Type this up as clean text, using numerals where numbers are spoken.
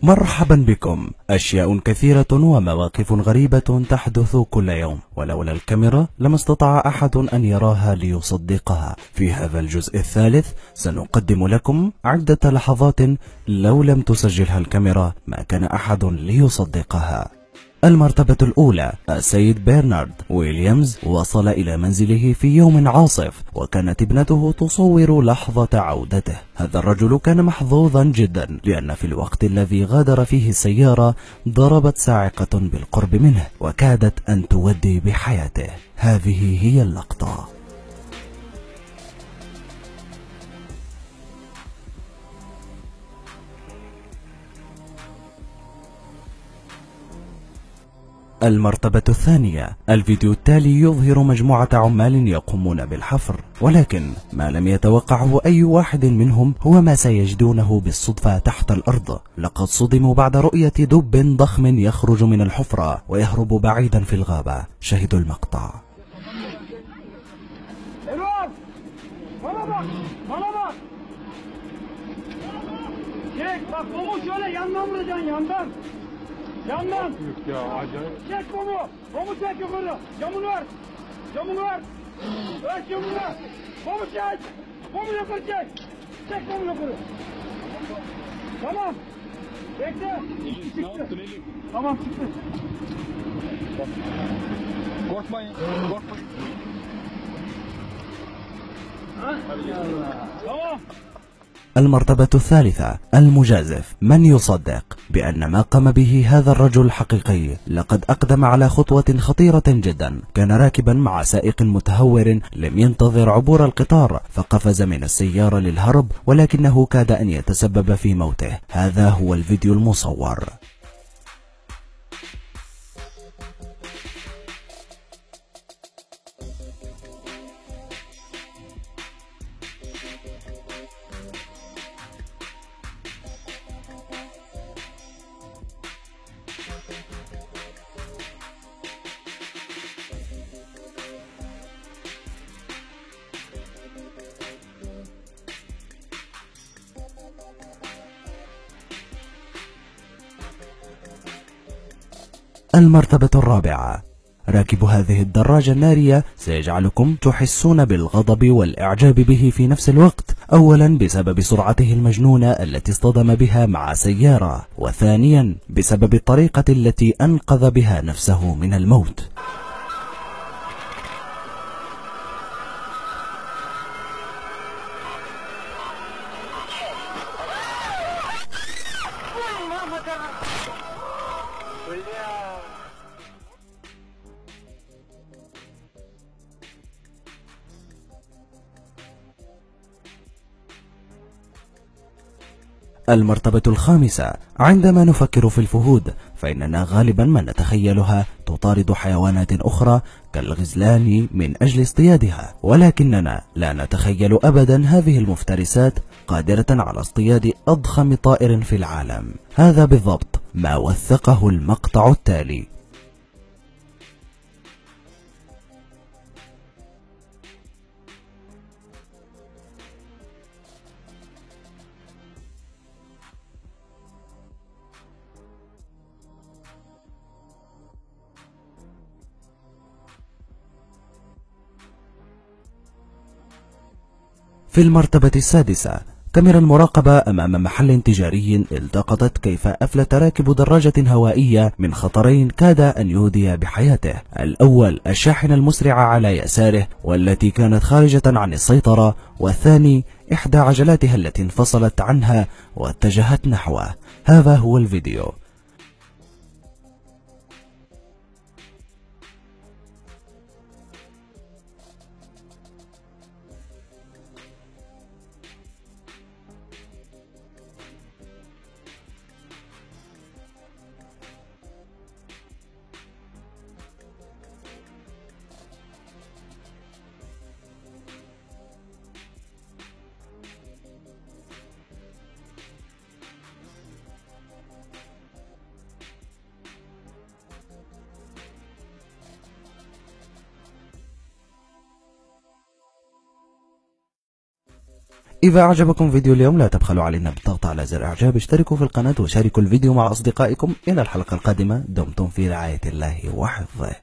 مرحبا بكم. أشياء كثيرة ومواقف غريبة تحدث كل يوم، ولولا الكاميرا لما استطاع أحد أن يراها ليصدقها. في هذا الجزء الثالث سنقدم لكم عدة لحظات لو لم تسجلها الكاميرا ما كان أحد ليصدقها. المرتبة الأولى: السيد برنارد ويليامز وصل إلى منزله في يوم عاصف، وكانت ابنته تصور لحظة عودته. هذا الرجل كان محظوظا جدا، لأن في الوقت الذي غادر فيه السيارة ضربت صاعقة بالقرب منه وكادت أن تودي بحياته. هذه هي اللقطة. المرتبة الثانية: الفيديو التالي يظهر مجموعة عمال يقومون بالحفر، ولكن ما لم يتوقعه أي واحد منهم هو ما سيجدونه بالصدفة تحت الأرض. لقد صدموا بعد رؤية دب ضخم يخرج من الحفرة ويهرب بعيدا في الغابة. شاهدوا المقطع. Yandan. Büyük ya, acayip. Çek bunu. Bunu çek yukarı. Camını ört. Camını ört. Ört camını. Bunu çek. Bunu yukarı çek. Çek bunu yukarı. Tamam. Bekle. Elin, ne yaptın Elin? Tamam, çıktı. Korkmayın. Korkmayın. Ha? Tamam. المرتبة الثالثة: المجازف. من يصدق بأن ما قام به هذا الرجل حقيقي؟ لقد أقدم على خطوة خطيرة جدا. كان راكبا مع سائق متهور لم ينتظر عبور القطار، فقفز من السيارة للهرب، ولكنه كاد أن يتسبب في موته. هذا هو الفيديو المصور. المرتبة الرابعة: راكب هذه الدراجة النارية سيجعلكم تحسون بالغضب والإعجاب به في نفس الوقت. أولا بسبب سرعته المجنونة التي اصطدم بها مع سيارة، وثانيا بسبب الطريقة التي أنقذ بها نفسه من الموت. المرتبة الخامسة: عندما نفكر في الفهود فإننا غالبا ما نتخيلها تطارد حيوانات أخرى كالغزلان من أجل اصطيادها، ولكننا لا نتخيل أبدا هذه المفترسات قادرة على اصطياد أضخم طائر في العالم. هذا بالضبط ما وثقه المقطع التالي. في المرتبة السادسة: كاميرا المراقبة أمام محل تجاري التقطت كيف أفلت راكب دراجة هوائية من خطرين كاد أن يودي بحياته. الأول الشاحنة المسرعة على يساره والتي كانت خارجة عن السيطرة، والثاني إحدى عجلاتها التي انفصلت عنها واتجهت نحوه. هذا هو الفيديو. إذا أعجبكم فيديو اليوم لا تبخلوا علينا بالضغط على زر إعجاب، اشتركوا في القناة وشاركوا الفيديو مع أصدقائكم. إلى الحلقة القادمة، دمتم في رعاية الله وحفظه.